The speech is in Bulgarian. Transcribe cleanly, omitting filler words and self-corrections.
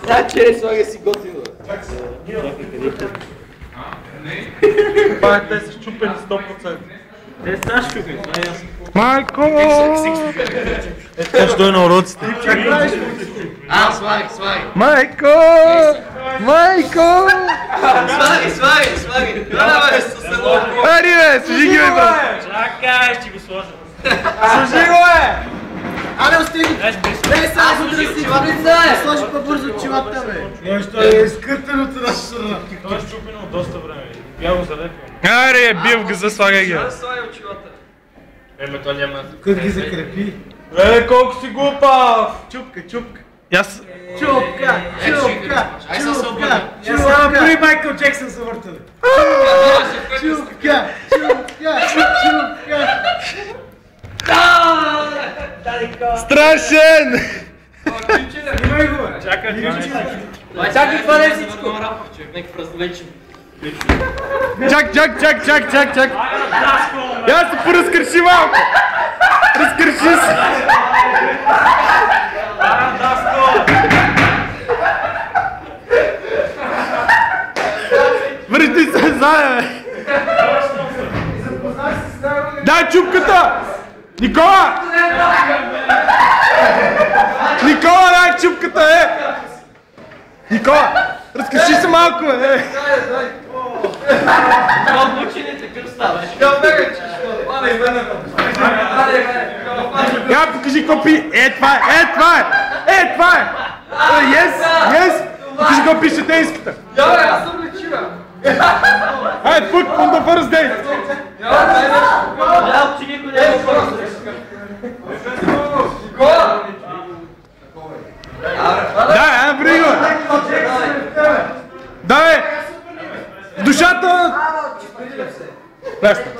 Да, че слагай си готино. Те са щупени 100%. Те са щупени, това е ясно. Майко! Ето дой на уроците. Слагай. Майко! Майко! Слагай. Ари бе, служи ги бе, брат! Чакай, ще го сложа. Служи го бе! Абе, остиги! Бе, сега го търси чилата! Сложи по-бързо чилата, бе! Нещо е изкъртеното на страна. Това е щупено от доста време. Я го залепвам. Аре, бив го, заслагай ги. Еме, то няма... Как ги закрепи? Колко си глупав! Чупка! Чупка! Само при Майкъл Джексън са въртали. Чупка! Страшен! Снимай го, бе! Чакай, това не е всичко! Някакъв развлечен. Чак! Я се поразкърши малко! Разкърши се! Връщи се заедно, бе! Дай чупката! Никола, дай чупката, Никола, разкажи се малко, бе! Това учените къв става? Я покажи какво пи! Това е! Yes! Покажи какво пише тенската! Аз съм лечива! Айде, put on the first date! Да, бри го! Да, бе! В душата! Пресна!